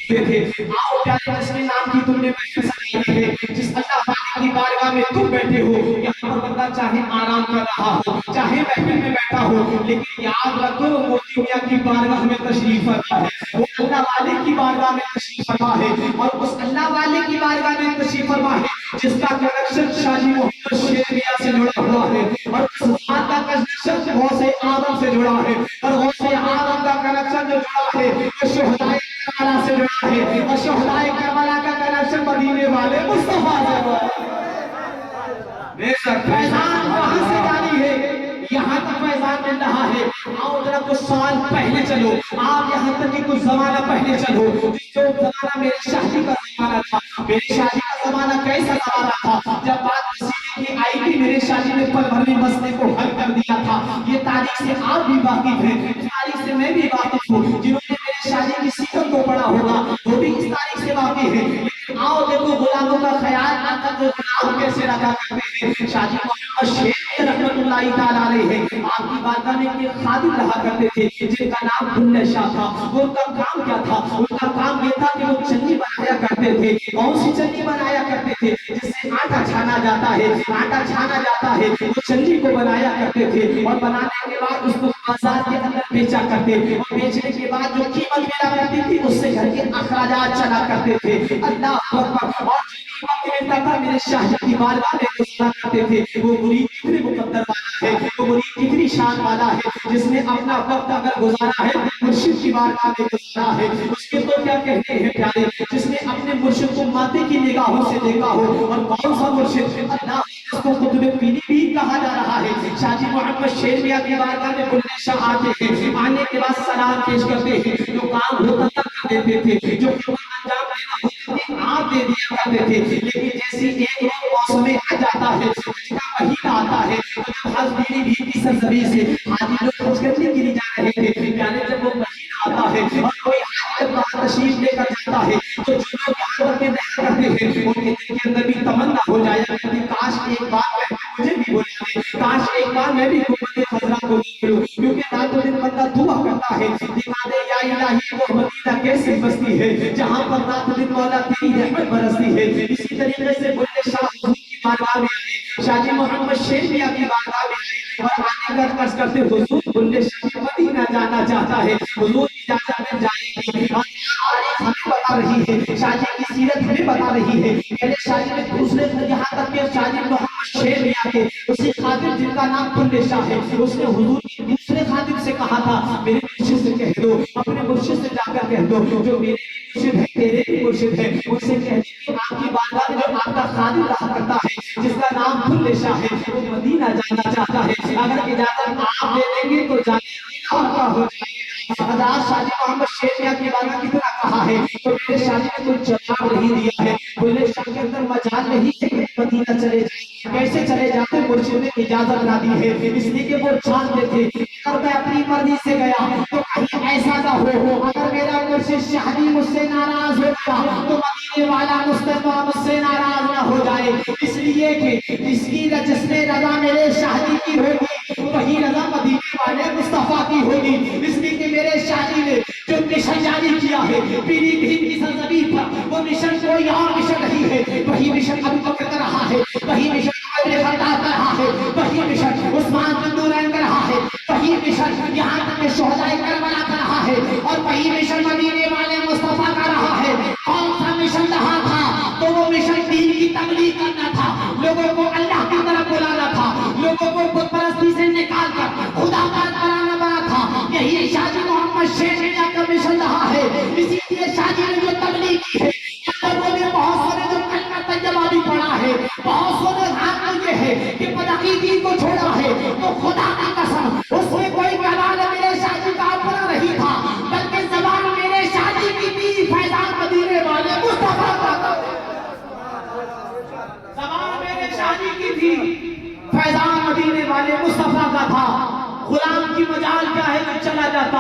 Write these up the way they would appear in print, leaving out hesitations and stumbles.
تھے. آؤ پیارے جس کے نام کی تم نے محفل سجائی ہے، جس اللہ والے کی بارگاہ میں تم بیٹھے ہو، یہاں پر بندہ چاہے آرام کر رہا ہو، چاہے محفل میں بیٹھا ہو، لیکن یاد رکھو وہ موتی میاں کی بارگاہ میں تشریف فرما ہے، وہ اللہ والے کی بارگاہ میں تشریف فرما ہے، اور اس اللہ والے کی بارگاہ میں تشریف فرما ہے جس کا کنیکشن شاہ جی محمد شیر میاں سے جڑا ہوا ہے، اور اس ذات کا کنیکشن غوث اعظم سے جڑا ہے، اور غوث اعظم کا کنیکشن جو جڑا ہے وہ شہدائے کربلا سے جڑا ہے، اور شہدائے کربلا کا کنیکشن مدینے والے مصطفیٰ سے جڑا ہے. بے شک فیضان وہاں سے جاری ہے، یہاں تک فیضان مل رہا ہے. آؤ ذرا کچھ سال پہلے چلو، آپ یہاں تک کہ کچھ زمانہ پہلے چلو. جو زمانہ میرے شادی کا زمانہ تھا، میرے شادی کا زمانہ کیسا زمانہ تھا؟ جب بات وسیلے کی آئی تھی میرے شادی میں پل بھر میں مسئلے کو حل کر دیا تھا. یہ تاریخ سے آپ بھی واقف ہیں، تاریخ سے میں بھی واقف ہوں. جنہوں نے میرے شادی کی سیرت کو پڑھا ہوگا وہ بھی اس تاریخ سے واقف ہیں. لیکن آؤ دیکھو غلاموں کا خیال آقا کے غلام کیسے رکھا کرتے ہیں. شاہ جی محمد شیر رحمت اللہ تعالیٰ علیہ ہے، آپ کی بارگاہ میں ایک خادم رہا کرتے تھے جن کا نام بلے شاہ تھا. وہ ان کا کام کیا تھا؟ ان کا کام یہ تھا کہ وہ چنی بنایا کرتے تھے. کون سی چنی بنایا کرتے تھے؟ جس سے آٹا چھانا جاتا ہے، آٹا چھانا جاتا ہے، وہ چنی کو بنایا کرتے تھے، اور بنانے کے بعد اس کو بازار کے اندر بیچا کرتے، اور بیچنے کے بعد جو قیمت ملا کرتی تھی اس سے گھر کے اخراجات چلا کرتے تھے. اللہ اکبر. اور جو بھی وقت ملتا تھا میرے شاہ جی کی بارگاہ میں گزارا کرتے تھے. وہ مرید کتنی مقدر والا ہے، وہ مرید کتنی شان والا ہے جس نے اپنا وقت اگر گزارا ہے مرشد کی بارگاہ میں گزارا ہے. اس کے تو کیا کہتے ہیں پیارے، جس نے اپنے مرشد کو ماتے کی نگاہوں سے دیکھا ہو. اور کون سا مرشد؟ اللہ جس کو قطب پیری بھی کہا جا رہا ہے. شاہ جی محمد شیر میاں کی بارگاہ میں بلے شاہ آتے ہیں، آنے کے بعد سلام پیش کرتے ہیں. جو کام ہوتا تھا کر دیتے تھے، جو خدمت انجام دینا ہوتا تھا آپ دے دیا کرتے تھے. لیکن جیسی ایک روز موسم حج آتا ہے، حج کا مہینہ آتا ہے، تو جب حج میری بھی کی سرزمین سے حاجی لوگ حج کرنے کے لیے جا رہے تھے، پیارے جب وہ مہینہ آتا ہے اور کوئی حاجی وہاں تشریف لے کر جاتا ہے تو جو لوگ یہاں پر کے رہا کرتے ہیں ان کے دل کے اندر بھی تمنا ہو جایا کرتی، کاش ایک بار مجھے بھی بلا دے، کاش ایک بار میں بھی گنبد خضرا کو دیکھ لوں. کیونکہ رات و دن بندہ دعا کرتا ہے، دکھا دے یا الہی وہ مدینہ کیسی بستی ہے جہاں پر رات و دن مولا تیری رحمت برستی ہے. اسی طریقے سے بلے شاہ حضور کی بارگاہ میں آئے، شاہ جی محمد شیر میاں کی بارگاہ میں آئے، اور آنے کا عرض کرتے حضور بلے شاہ مدینہ جانا چاہتا ہے، حضور اجازت مل جائے گی. اور تاریخ ہمیں بتا رہی ہے، شاہ جی کی سیرت ہمیں بتا رہی ہے. میرے شاہ جی نے دوسرے یہاں تک کہ شاہ جی محمد شیر میاں کے اسی خادم جن کا نام بلے شاہ ہے، اس نے حضور کی دوسرے خادم سے کہا تھا میرے مرشد سے کہہ دو، اپنے مرشد سے جا کر کہہ دو جو میرے مرشد ہے تیرے بھی مرشد ہے، ان سے کہہ دیں کہ آپ کی بارگاہ میں جو آپ کا خادم رہا کرتا ہے جس کا نام بلے شاہ ہے وہ مدینہ جانا چاہتا ہے، اگر اجازت آپ دے دیں گے تو جانے آپ کا ہو جائے گا. حضرات شاہ جی محمد شیر میاں کی بارگاہ کی طرح کہا ہے تو میرے شاہ جی نے کوئی جواب نہیں دیا ہے. بلے شاہ کے اندر مجال نہیں ہے کہ مدینہ چلے جائیں، کیسے چلے جاتے؟ مرشد نے اجازت نہ دی ہے، اس لیے کہ وہ جانتے تھے اگر میں اپنی مرضی سے گیا تو کہیں ایسا نہ ہو اگر میرا مرشد شاہ جی مجھ سے ناراض ہو گیا تو مدینے والا مصطفیٰ مجھ سے ناراض نہ ہو جائے. اس لیے کہ جس میں رضا میرے شاہ جی کی ہوگی وہی رضا مدینے والے مصطفیٰ کی ہوگی. اس لیے کہ میرے شاہ جی نے جو مشن جاری کیا ہے پیلی بھیت کی سرزمین پر، وہ مشن کوئی اور مشن نہیں ہے، وہی مشن ابو بکر کا رہا ہے، وہی مشن عمر بن خطاب کا رہا ہے، وہی مشن عثمان بن نورین کا رہا ہے، وہی مشن یہاں تک کہ شہدائے کربلا کا رہا ہے، اور وہی مشن مدینے والے مصطفیٰ کا رہا ہے. کون سا مشن رہا تھا؟ تو وہ مشن دین کی تبلیغ کرنا تھا، لوگوں کو اللہ کی طرف بلانا تھا، لوگوں کو بت پرستی سے نکال کر خدا کا بنانا تھا. یہی شاہ جی محمد شیر میاں کا مشن رہا ہے. اسی لیے شاہ جی نے جو تبلیغ کی ہے، لوگوں نے بہت سارے جو کلمہ طیبہ بھی پڑھا ہے، بہت سارے حق یہ ہے کہ بدعقیدی کو چھوڑا ہے تو خدا کی قسم اس میں کوئی کلام میرے شاہ جی کا اپنا نہیں تھا، بلکہ زبان میرے شاہ جی کی تھی، فیضان مدینے والے مصطفیٰ کا زبان میرے شاہ جی کی تھی، فیضان مدینے والے مصطفیٰ کا تھا. غلام کی مجال کیا ہے کہ چلا جاتا،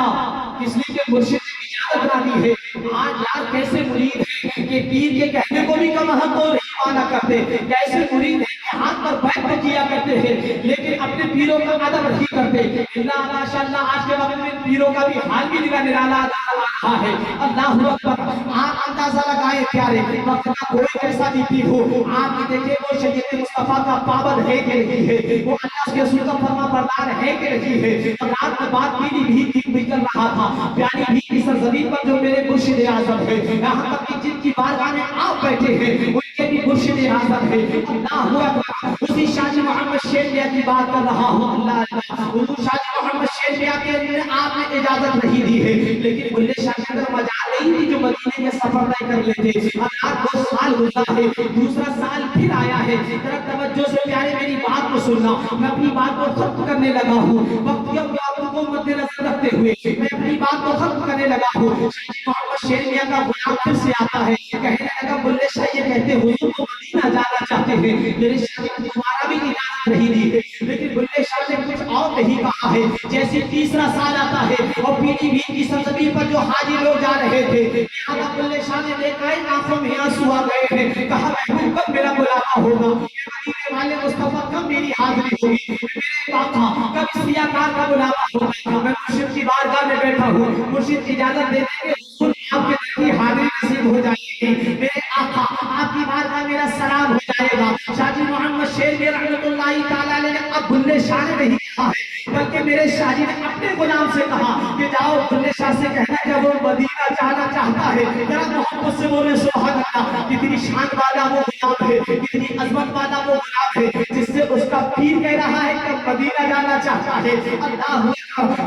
اس لیے کہ مرشد نے اجازت نہ دی ہے. آج یار کیسے مرید ہیں کہ پیر کے کہنے کو بھی کم ہم کو نہیں مانا کرتے، کیسے مرید ہیں کہ ہاتھ پر पर बैठ किया करते हैं, लेकिन अपने पीरों का अदब नहीं करते। अल्लाह माशाअल्लाह आज के वक्त में पीरों का भी हाल भी निराला आ रहा है। अल्लाहु अकबर। आप अंदाजा लगाए प्यारे, वक्त का कोई कैसा भी पीर हो, आप ये देखिए वो शरीयत मुस्तफा का पाबंद है कि नहीं है, वो अल्लाह के रसूल का फरमा बरदार है कि नहीं है। रात में बात पीली भी निकल रहा था, प्यारी भी की सरजमीन पर जो मेरे मुर्शिद आजम है, यहाँ तक कि जिनकी बारगाह में आप बैठे हैं उनके भी मुर्शिद आजम है। अल्लाहु अकबर। उसी शाजी मोहम्मद शेर मियां की बात कर रहा हूँ। अल्लाह अल्लाह। उसी शाजी मोहम्मद शेर मियां के आपने इजाजत नहीं दी है, लेकिन बुल्ले शाह के अंदर मजाल नहीं थी जो मदीने में सफर तय कर लेते। अब 2 साल गुजरा है, दूसरा साल फिर आया है। जरा तवज्जो से प्यारे मेरी बात को सुनना, मैं अपनी बात को खत्म करने लगा हूँ। वक्तियों को आपको मद्देनजर रखते हुए मैं अपनी बात को खत्म करने लगा हूँ। शाजी मोहम्मद शेर मियां का गुलाम फिर से आता है, कहने लगा बुल्ले शाह ये कहते हुजूर को मदीना जाना चाहते हैं, मेरे शाह ने तुम्हारा भी इजाजत नहीं दी है, लेकिन बुल्ले शाह ने कुछ और नहीं कहा है। जैसे तीसरा साल आता है और पीलीभीत की सरजमीन पर जो हाजी लोग जा रहे थे, लिहाजा बुल्ले शाह ने देखा है आंखों में आंसू आ गए हैं, कहा महबूब कब मेरा बुलावा होगा, मदीने वाले मुस्तफा कब मेरी हाजिरी होगी, मेरे आका कब इस रियाकार का बुलावा होगा। मैं मुर्शिद की बारगाह में बैठा हूँ, मुर्शिद इजाजत दे देंगे आपके दर की हाजिरी नसीब हो जाएगी, मेरे आका आपकी बारगाह मेरा सलाम हो जाएगा। शाजी मोहम्मद शेर मियां रहमतुल्लाहि ताला अलैह ने अब बुल्ले शाह ने नहीं कहा है, बल्कि मेरे शाजी ने अपने गुलाम से कहा कि जाओ बुल्ले शाह से कहना कि वो मदीना जाना चाहता है, जरा मोहब्बत से बोले सुभान अल्लाह। कितनी शान वाला वो गुलाम है, कितनी अजमत वाला वो गुलाम है, जिससे उसका पीर कह रहा है कि मदीना जाना चाहता है। अल्लाह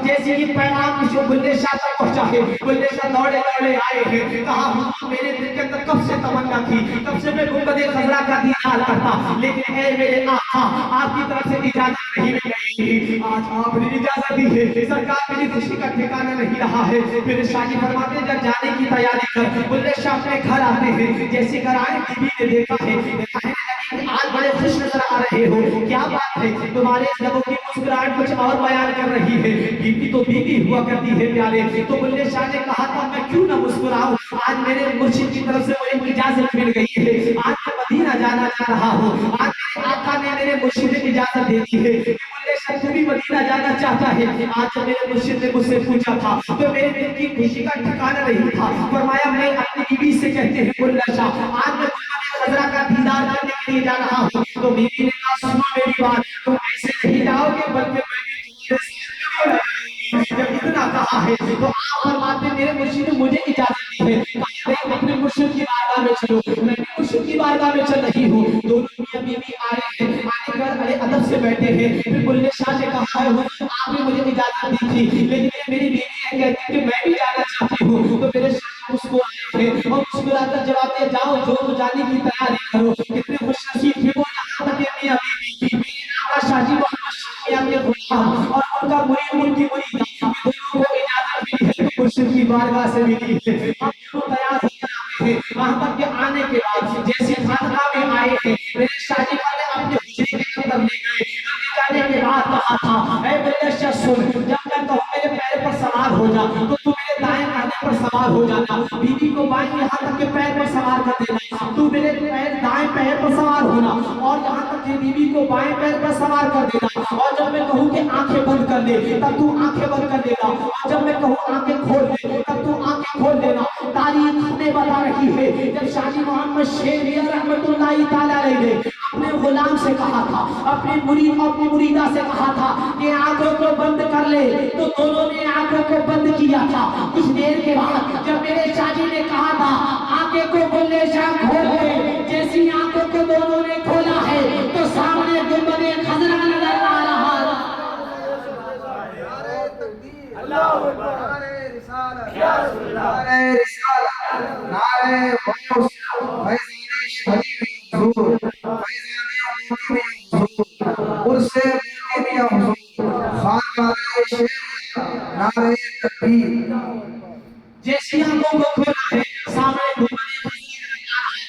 जैसे ये पैगाम जो बुल्ले शाह तक पहुंचा है, बुल्ले शाह दौड़े दौड़े आए हैं, कहा मेरे दिल के अंदर कब से तमन्ना थी, कब से मैं गुंबदे खजरा का दीदार करता, लेकिन ऐ मेरे आका आपकी तरफ से इजाजत नहीं मिल रही, आज आपने इजाजत दी है, सरकार मेरी खुशी का ठिकाना नहीं रहा है। मेरे शाजी फरमाते जब जाने की तैयारी कर, बुल्ले शाह अपने घर आते हैं, जैसे घर आए बीबी ने देखा है आज बड़े खुश नजर आ रहे हो, क्या बात है, तुम्हारे लबों की मुस्कुराहट कुछ और बयान कर रही है। बीबी तो बीबी हुआ करती है प्यारे, तो बुल्ले शाह ने कहा था मैं क्यों ना मुस्कुराऊं, आज मेरे मुर्शिद की तरफ से मुझे इजाजत मिल गई है, आज मैं मदीना जाना चाह रहा हूँ, आज मेरे आका ने मेरे मुर्शिद को इजाजत दे दी है कि बुल्ले शाह तू भी मदीना जाना चाहता है। आज जब मेरे मुर्शिद ने मुझसे पूछा था तो मेरे दिल की खुशी का ठिकाना नहीं था, फरमाया मैं अपनी बीवी से कहते हैं बुल्ले शाह आज मैं खजरा का दीदार करने के लिए जा रहा हूँ, तो बीवी ने कहा सुनो मेरी बात, तुम ऐसे नहीं जाओगे बल्कि जब इतना कहा है तो आप फरमाते मेरे मुर्शिद ने मुझे इजाजत दी है, अपने मुर्शिद की बारगाह में चलो, मैं मुर्शिद की बारगाह में चल रही हूँ। दोनों मियां बीवी आए हैं, आने कर बड़े अदब से बैठे हैं, फिर बुल्ले शाह ने कहा है हुजूर आपने मुझे इजाजत दी थी, लेकिन ये मेरी बीवी है कहती है कि मैं भी जाना चाहती हूँ, तो मेरे शाह उसको आए हैं और मुस्कुराकर जवाब दिया जाओ जो जाने की तैयारी करो। कितने खुशनसीब थे वो, यहाँ तक मियां बीवी मेरे आका शाजी मोहम्मद शेर मियां के गुलाम और उनका मुरीद उनकी मुरीदा, ये दोनों को इजाजत मिली है मुर्शिद की बारगाह से मिली है। हम दोनों तैयार हो जाते हैं, वहां तक के आने के बाद जैसे खानकाह में आए हैं, मेरे शादी वाले अपने हुजरे के अंदर ले गए, जाने के बाद कहा था ऐ बुल्ले शाह सुन, जब मैं कहूँ मेरे पैर पर सवार हो जा तो तू मेरे दाएं कांधे पर सवार हो जाना, बीवी को बाएं यहाँ तक के पैर पर सवार कर देना, तू मेरे दाएं पैर पर सवार होना और यहाँ तक कि बीवी को बाएं पैर पर सवार कर देना, और जब मैं कहूँ कि आंखें बंद कर दे तब तू आंखें बंद कर देना, और जब मैं कहूँ आंखें खोल दे तब तू आंखें खोल देना। तारीख हमें बता रही है जब शाजी मोहम्मद शेर मियां रहमतुल्लाहि ताला अलैह ने अपने गुलाम से कहा था, अपने मुरीदा से कहा था कि आंखों को बंद कर ले, तो दोनों ने आंखों को बंद किया था। कुछ देर के बाद जब मेरे शाजी ने कहा था आंखें को बुल्ले शाह खोल दे, जैसी आंखों को दोनों ने खोला है तो सामने गुंबदे खजरा नजर आ रहा है। जैसे आंखों को खोला है सामने गुंबदे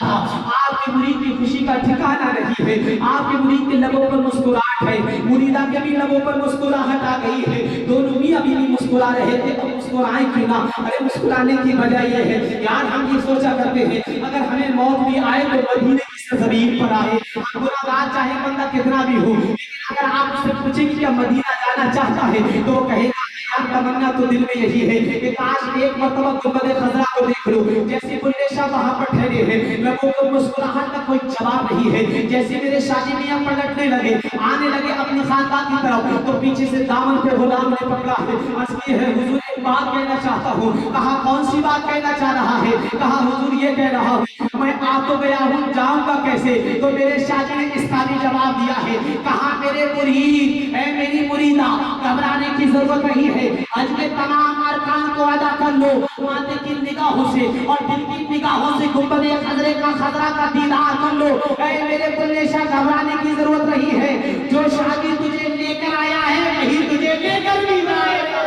आपके मुरीद की खुशी का ठिकाना नहीं है, आपके मुरीद के लबों पर मुस्कुराहट है, मुरीदा के भी लबों पर मुस्कुराहट आ गई है, दोनों मियां बीवी मुस्कुरा रहे थे, अब मुस्कुराए क्यों ना। अरे मुस्कुराने की वजह यह है यार हम ये सोचा करते हैं अगर हमें मौत भी आए तो मदीने की ज़मीन पर आए, हम गुनाहगार चाहे बंदा कितना भी हो, लेकिन अगर आप उससे पूछेंगे कि मदीना जाना चाहता है तो वो कहेगा यार तमन्ना तो दिल में यही है कि काश एक मरतबा गुंबद खजरा को देख लूं। जैसे बुल्ले शाह वहां पर ठहरे हैं, लोगों को मुस्कुराहट का कोई जवाब नहीं है। जैसे मेरे शादी मियां पलटने लगे, आने लगे अपने खानदान की तरफ, तो पीछे से दामन को गुलाम ने पकड़ा है। अर्ज की है हुजूर एक बात कहना चाहता हूँ। कहा कौन सी बात कहना चाह रहा है? कहा हुजूर ये कह रहा हूँ मैं आ तो गया हूँ, जाऊंगा कैसे? तो मेरे शादी ने इस काबिल जवाब दिया है। कहा मेरे मुरीद है, मेरी मुरीदा, घबराने की जरूरत नहीं है। हज के तमाम अरकान को अदा कर लो, माथे की निगाहों से और दिल की निगाहों से गुंबद खजरे का खजरा का दीदार कर लो। ऐ मेरे बुल्ले शाह घबराने की जरूरत नहीं है। जो शादी तुझे लेकर आया है वही तुझे लेकर भी जाएगा।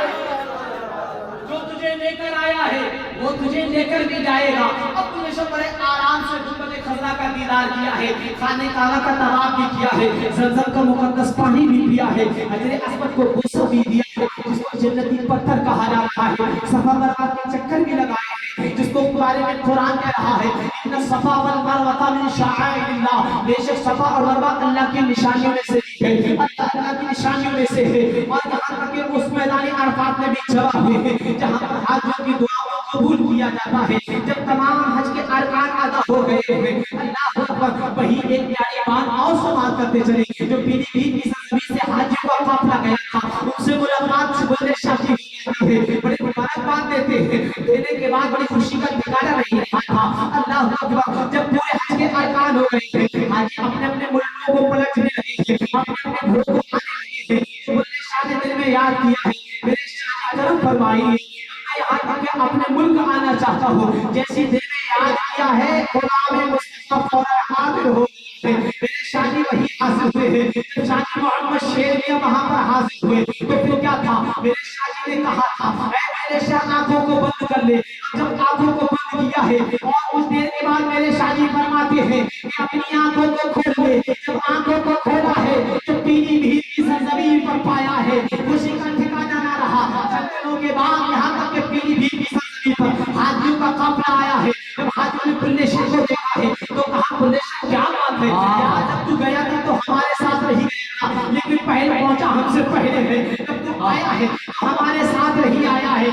जो तुझे लेकर आया है वो तुझे लेकर भी जाएगा। अब तुमने सब बड़े आराम से गुंबद खजरा का दीदार किया है, खाने काला का तवाफ भी किया है, ज़मज़म का मुकद्दस पानी भी पिया है, हजरे अस्वद को बुस्सा भी दिया है जिसको जन्नती पत्थर कहा जा रहा है, सफा मरवा के चक्कर भी लगाए हैं जिसको बारे में कुरान कह रहा है इन्ना सफा वल मरवा मिन शाआइरिल्लाह, बेशक सफा और मरवा अल्लाह की निशानियों में से है, अल्लाह की निशानियों में से है। और यहाँ तक कि उस मैदान अरफात में भी जवाब है जहाँ पर हाजियों की दुआओं को कबूल किया जाता है। जब तमाम हज के अरकान अदा हो गए हैं, अल्लाह अकबर, वही एक प्यारी बात और समाप्त करते चले। जो पीलीभीत की सरजमीन से हाजियों का काफिला गया था, उनसे मुलाकात से बुल्ले शाह की है, बड़े मुबारकबाद देते हैं। देने के बाद बड़ी खुशी का ठिकाना नहीं रहा था। अल्लाह अकबर, जब पूरे हज के अरकान हो गए थे, हाजी अपने अपने मुल्कों को पलटने लगे थे, अपने अपने घरों को आने लगे थे। बुल्ले शाह ने दिल में याद किया है मेरे शाह करम फरमाइए, मैं यहाँ तक कि अपने मुल्क आना चाहता हूँ। जैसी दिल में याद किया है गुलाम मुस्तफा फौरन हाजिर हो गए। मेरे शादी वही हासिल हुए हैं। जब शादी मोहम्मद शेर मियां वहां पर हाजिर हुए तो फिर क्या था? मेरे शादी ने कहा था ऐ मेरे शाह आंखों को बंद कर ले। जब आंखों को बंद किया है और कुछ देर के बाद मेरे शादी फरमाते हैं कि अपनी आंखों को खोल ले। जब आंखों को खोला है तो पीलीभीत की सरजमीन पर पाया है खुशी का ठिकाना ना रहा। चंद दिनों के बाद यहाँ तक कि पीलीभीत की सरजमीन पर हाजियों का काफिला आया है। जब हाजियों ने बुल्ले शाह को देखा है तो कहा बुल्ले शाह क्या बात है, यार जब तू गया था तो हमारे साथ रही गया था, लेकिन पहले पहुंचा हमसे पहले है। जब तू आया है तो हमारे साथ रही आया है,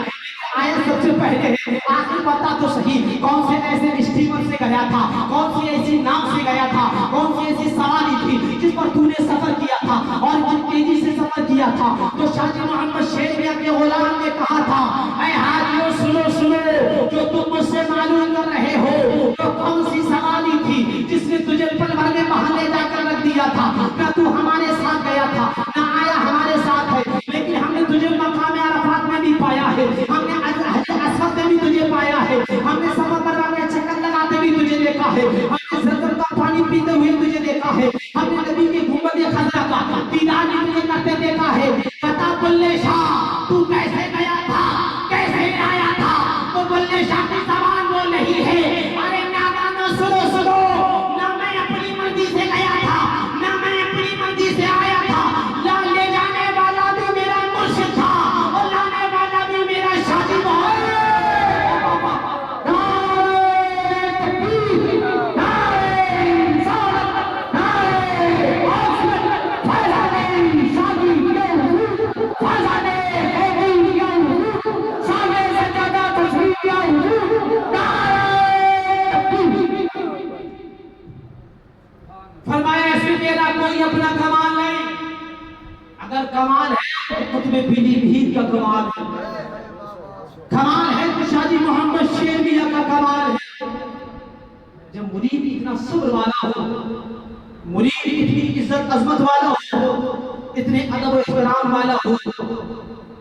आया सबसे पहले है। आखिर बता तो सही कौन से ऐसे स्टीमर से गया था, कौन सी ऐसी नाव से गया था, कौन सी ऐसी सवारी थी जिस पर तूने सफर किया था और किस तेजी से सफर किया था? तो शाह मोहम्मद शेर मियां के गुलाम ने कहा था ऐ हाजियों सुनो सुनो, जो तुम मुझसे मालूम कर रहे हो तो कौन सी सवारी थी जिसने तुझे पल भर में बाहर ले जाकर रख दिया था? ना तू हमारे साथ गया था, ना आया हमारे साथ है, लेकिन हमने तुझे मकाम अरफात में भी पाया है, हमने असद में भी तुझे पाया है, हमने सफा मरवा में चक्कर लगाते भी तुझे देखा है, हमने ज़मज़म का पानी पीते हुए तुझे देखा है, हमने नबी के गुंबद खजरा का दीदार भी तुझे करते देखा है। बता बुल्ले शाह तू कैसे गया था, कैसे आया था? तो बुल्ले शाह की जबान वो नहीं है। अरे नादानो सुनो सुनो, ना मैं अपनी मर्जी से गया था, ना मैं अपनी मर्जी से आया था। ला ले जाने वाला भी मेरा मुर्शिद था और लाने वाला भी मेरा शादी फरमाया ऐसे मेरा कोई अपना कमाल नहीं, अगर कमाल है तो तुम्हें पीलीभीत का कमाल है, कमाल है तो शादी मोहम्मद शेर मियां का कमाल है। जब मुरीद इतना सब्र वाला हो, मुरीद इतनी इज्जत अजमत वाला हो, इतने अदब और इहतराम वाला हो,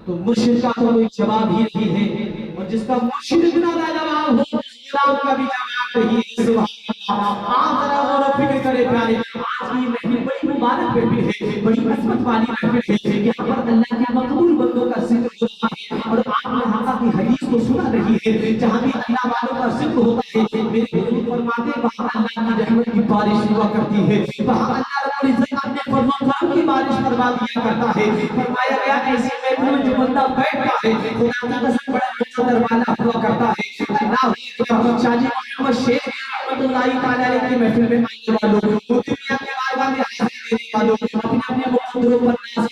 तो मुर्शिद का तो कोई जवाब ही नहीं है। और जिसका मुर्शिद इतना लाजवाब हो उसका का भी जवाब नहीं है। सुभान अल्लाह। आप जरा गौर और फिक्र करें प्यारे, आज की महफिल बड़ी मुबारक महफिल है, बड़ी किस्मत वाली महफिल है। यहाँ पर अल्लाह के मकबूल बंदों का जिक्र हो रहा है और आप यहाँ की हदीस को सुना रही है। जहाँ भी अल्लाह वालों का जिक्र होता है मेरे हुजूर फरमाते वहाँ अल्लाह की रहमत की बारिश हुआ करती है, वहाँ अल्लाह रब्बुल इज्जत अपने फरमान की बारिश फरमा दिया करता है। फरमाया गया ऐसी महफिल में जो बंदा बैठता है खुदा की कसम बड़ा मुकद्दर वाला हुआ करता है। अल्लाह शाह जी मोहम्मद शेर रहमतुल्लाहि तआला अलैहि की महफिल में आने वालों, दुनिया के बारगाह में हाजिर देने वालों,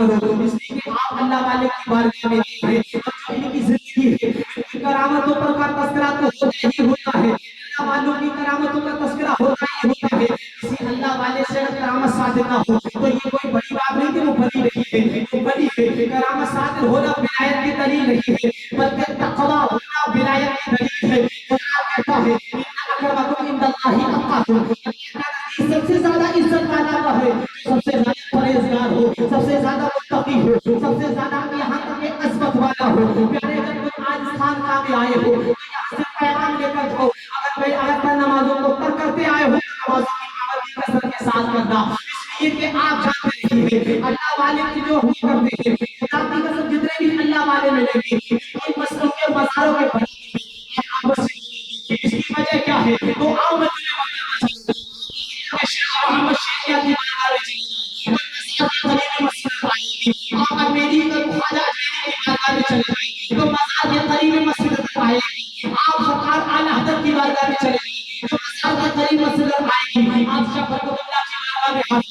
करो, इसलिए कि आप अल्लाह वाले की बारगाह में आए हैं। और जो इनकी जिंदगी है, इनकी करामतों पर का तस्करा तो होता ही होता है, अल्लाह वालों की करामतों का तस्करा होता ही होता है। किसी अल्लाह वाले से अगर करामत सादिर ना हो तो ये कोई बड़ी बात नहीं कि वो बड़ी नहीं है, वो बड़ी है। करामत सादिर होना विलायत की दलील नहीं है, बल्कि तक़वा होना विलायत की दलील है। कुरान कहता है इन्ना अक्रमकुम इंदल्लाहि अत्क़ाकुम, सबसे ज्यादा इज्जत वाला वो है जो सबसे ज्यादा परहेजगार हो, सबसे ज्यादा मुत्तकी हो, सबसे ज्यादा यहाँ तक के अज़मत वाला हो। प्यारे जब तुम आज इस खानकाह में आए हो तो यहाँ से पैगाम लेकर जाओ, अगर नमाजों को तर्क करते आए हो तो नमाजों की पाबंदी कसरत के साथ करना, इसलिए कि आप जानते रहिए अल्लाह वाले की जो हुआ करते हैं, खुदा की कसम जितने भी अल्लाह वाले मिलेंगे कोई मसलों के मज़ारों के बने इसकी वजह क्या है? तो आओ मैं तुम्हें बताना चाहूँ कि शेख मोहम्मद शेखिया की बारगाह में चली जाए, तो मज़ार के करीब मस्जिद आएगी। आप मेरी ख्वाजा मेरी की बारगाह में चले जाएंगे तो मज़ार के करीब मस्जिद आएगी। आप सरकार आला हज़रत की बारगाह में चले जाएंगे तो मज़ार के करीब मस्जिद आएगी। आप शेख बरकतुल्लाह की बारगाह में हाथ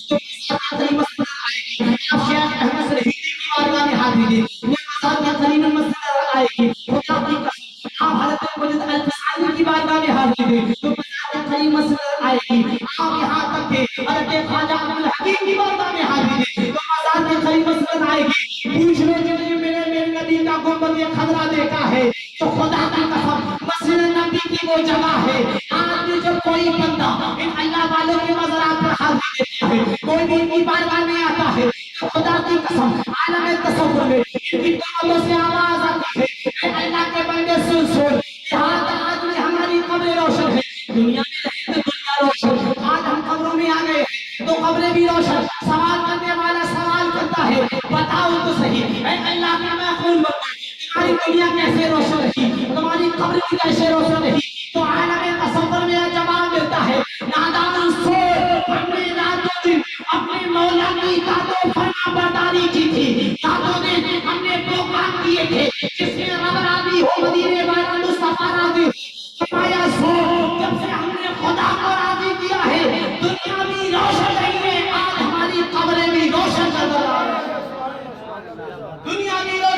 तो मज़ार के करीब मस्जिद आएगी। आप शेख अहमद रहीदी की बारगाह में हाथ दीजिए तो मज़ार के करीब मस्जिद आएगी। खुदा की कसम आप हज़रत मुजद्दिद अल-फ़सानी की बारगाह में हाथ दीजिए तो मज़ार के करीब मस्जिद आएगी। आप यहाँ तक के हज़रत ख्वाजा अब्दुल हकीम की बारगाह में हाथ दीजिए तो मज़ार के करीब मस्जिद आएगी। पूछ लो जो मेरे नबी का गुंबद खतरा देखा है तो खुदा की कसम मस्जिद नबी की वो जगह है। आज भी जब कोई बंदा इन अल्लाह वालों के मज़ारात पर हाथ देता है, कोई भी इनकी बारगाह में आता है तो खुदा की कसम आलम तसव्वुर में इनकी कमरों से आवाज आती है, ऐ अल्लाह के बंदे सुन सुन, यहाँ तक आज भी हमारी कब्रें रोशन है। दुनिया में रहे तो दुनिया रोशन, आज हम कब्रों में आ गए हैं तो कब्रें भी रोशन। सवाल करने वाला सवाल करता है बताओ तो सही, ऐ अल्लाह के महफूज बंदे तुम्हारी दुनिया कैसे रोशन रही, तुम्हारी कब्र भी कैसे रोशन रही? तो आलम तसव्वुर में जवाब देता है नादान सोच, हमने रातों दिन अपने मौला की इताअत फरमा बरदारी की थी, रातों दिन हमने वो काम किए थे जिसमें रब राजी हो मदीने वालों